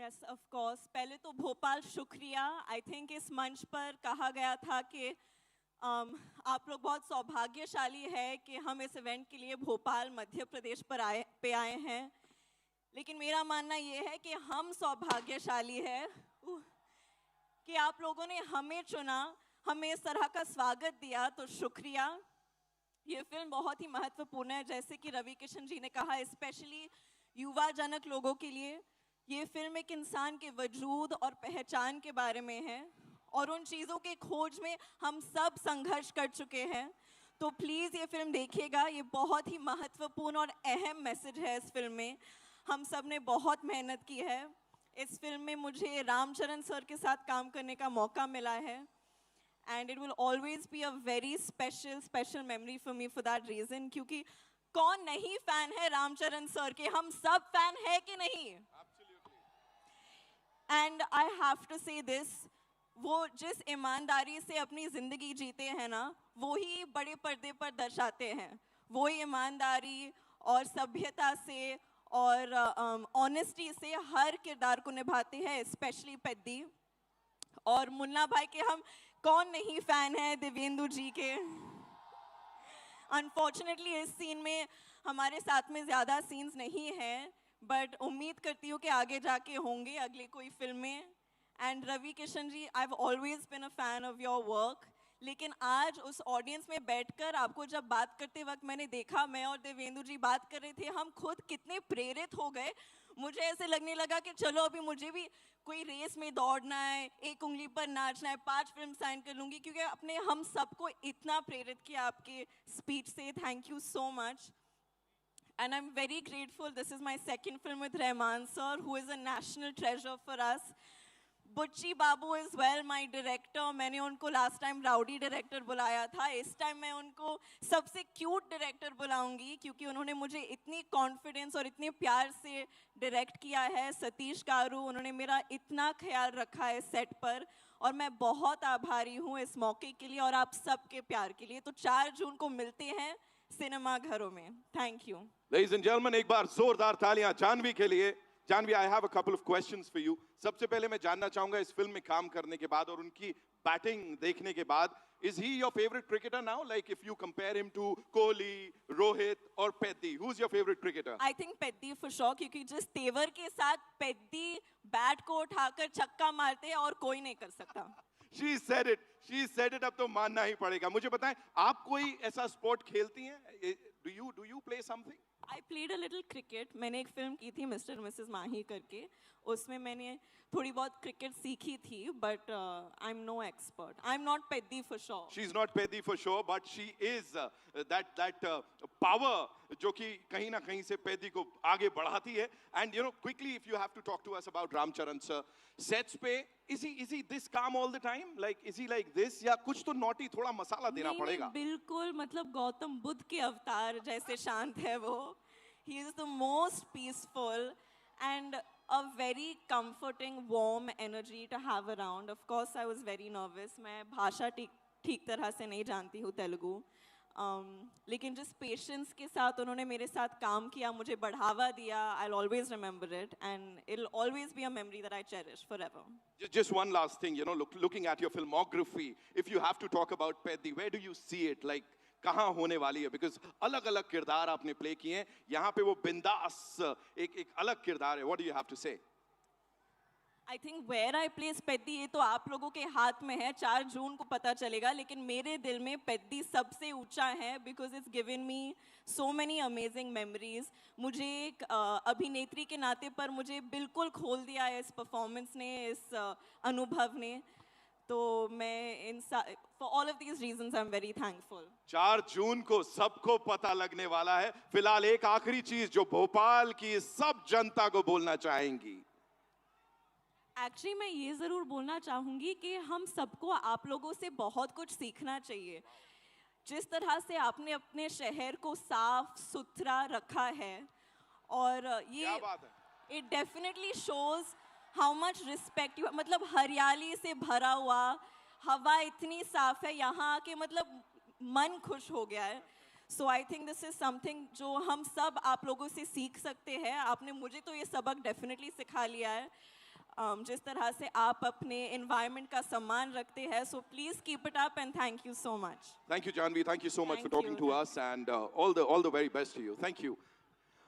Yes of course, पहले तो भोपाल शुक्रिया। आई थिंक इस मंच पर कहा गया था कि आप लोग बहुत सौभाग्यशाली है कि हम इस इवेंट के लिए भोपाल मध्य प्रदेश पर आए हैं। लेकिन मेरा मानना ये है कि हम सौभाग्यशाली है कि आप लोगों ने हमें चुना, हमें इस तरह का स्वागत दिया, तो शुक्रिया। ये फिल्म बहुत ही महत्वपूर्ण है, जैसे कि रवि किशन जी ने कहा, स्पेशली युवा जनक लोगों के लिए। ये फिल्म एक इंसान के वजूद और पहचान के बारे में है, और उन चीज़ों के खोज में हम सब संघर्ष कर चुके हैं। तो प्लीज़ ये फिल्म देखिएगा, ये बहुत ही महत्वपूर्ण और अहम मैसेज है इस फिल्म में। हम सब ने बहुत मेहनत की है। इस फिल्म में मुझे रामचरण सर के साथ काम करने का मौका मिला है, and it will always be a very special memory for me for that reason. क्योंकि कौन नहीं फैन है रामचरण सर के, हम सब फैन है कि नहीं? एंड आई हैव टू से दिस, वो जिस ईमानदारी से अपनी ज़िंदगी जीते हैं ना, वो ही बड़े पर्दे पर दर्शाते हैं। वो ही ईमानदारी और सभ्यता से और ऑनेस्टी से हर किरदार को निभाते हैं, स्पेशली पेद्दी। और मुन्ना भाई के हम कौन नहीं फ़ैन है, देवेंदु जी के। अनफॉर्चुनेटली इस सीन में हमारे साथ में ज़्यादा सीन्स नहीं हैं, बट उम्मीद करती हूँ कि आगे जाके होंगे अगली कोई फिल्म में। And Ravi Kishan ji, I have always been a fan of your work. लेकिन आज उस ऑडियंस में बैठकर आपको जब बात करते वक्त मैंने देखा, मैं और देवेंदु जी बात कर रहे थे, हम खुद कितने प्रेरित हो गए। मुझे ऐसे लगने लगा कि चलो अभी मुझे भी कोई रेस में दौड़ना है, एक उंगली पर नाचना है, 5 फिल्म साइन कर लूँगी, क्योंकि अपने हम सबको इतना प्रेरित किया आपके स्पीच से। Thank you so much. And I'm very grateful. This is my second film with Rahman sir, who is a national treasure for us. Butchi Babu is well my director. मैंने उनको last time rowdy director बुलाया था, इस time मैं उनको सबसे cute director बुलाऊंगी, क्योंकि उन्होंने मुझे इतनी confidence और इतने प्यार से direct किया है। सतीश गारू, उन्होंने मेरा इतना ख्याल रखा है set पर, और मैं बहुत आभारी हूँ इस मौके के लिए और आप सबके प्यार के लिए। तो 4 जून को मिलते हैं सिनेमा घरों में। Thank you. Ladies and gentlemen, एक बार जोरदार तालियां जानवी के लिए। Janvi, I have a couple of questions for you. सबसे पहले मैं जानना चाहूंगा, इस फिल्म में काम करने के बाद और उनकी बैटिंग देखने के बाद, is he your favorite cricketer now? Like if you compare him to Kohli, Rohit or Peddi, who's your favorite cricketer? I think Peddi for sure, क्योंकि जिस तेवर के साथ पेद्दी बैट को उठाकर छक्का मारते हैं और कोई नहीं कर सकता। She said it. She said it. अब तो मानना ही पड़ेगा। मुझे बताएं, आप कोई ऐसा स्पोर्ट खेलती हैं? Do you play something? I played a little cricket. मैंने एक फिल्म की थी मिस्टर मिसेस माही करके, उसमें मैंने थोड़ी बहुत क्रिकेट सीखी थी, but I'm no expert. I'm not Peddi for sure. She's not Peddi for sure, but she is that power जो कि कहीं ना कहीं से Peddi को आगे बढ़ाती है. And you know, quickly, if you have to talk to us about Ramcharan sir, sets पे is he this calm all the time? Like is he like this, या कुछ तो naughty थोड़ा मसाला देना पड़ेगा? नहीं, बिल्कुल, मतलब गौतम बुद्ध के अवतार जैसे शांत है वो। He is the most peaceful and a very comforting, warm energy to have around. Of course, I was very nervous. मैं भाषा ठीक तरह से नहीं जानती हूँ तेलुगु, लेकिन जिस पेशेंस के साथ उन्होंने मेरे साथ काम किया, मुझे बढ़ावा दिया, I'll always remember it, and it'll always be a memory that I cherish forever. Just one last thing, you know, looking at your filmography, if you have to talk about Peddi, where do you see it? Like कहाँ होने वाली है? Because अलग-अलग किरदार आपने play किए हैं, यहाँ पे वो बिंदास एक अलग किरदार है. What do you have to say? I think where I place Peddi, ये तो आप लोगों के हाथ में है, 4 जून को पता चलेगा, लेकिन मेरे दिल में पेद्दी सबसे ऊंचा है, because it's given me so many amazing memories. मुझे एक अभिनेत्री के नाते पर मुझे बिल्कुल खोल दिया है इस परफॉर्मेंस ने, इस अनुभव ने। तो मैं for all of these reasons I'm very thankful. 4 जून को सबको पता लगने वाला है। फिलहाल एक आखिरी चीज जो भोपाल की सब जनता को बोलना चाहेंगी। एक्चुअली मैं ये ज़रूर बोलना चाहूँगी कि हम सबको आप लोगों से बहुत कुछ सीखना चाहिए। जिस तरह से आपने अपने शहर को साफ सुथरा रखा है, और ये it definitely shows how much respect you, मतलब हरियाली से भरा हुआ, हवा इतनी साफ है यहाँ के, मतलब मन खुश हो गया है। So I think this is something जो हम सब आप लोगों से सीख सकते हैं। आपने मुझे तो ये सबक डेफिनेटली सिखा लिया है। जिस तरह से आप अपने environment का सम्मान रखते हैं. So please keep it up and thank you so much. Thank you, Janvi. Thank you so much for Thank talking you. to us, and all the very best to you. Thank you.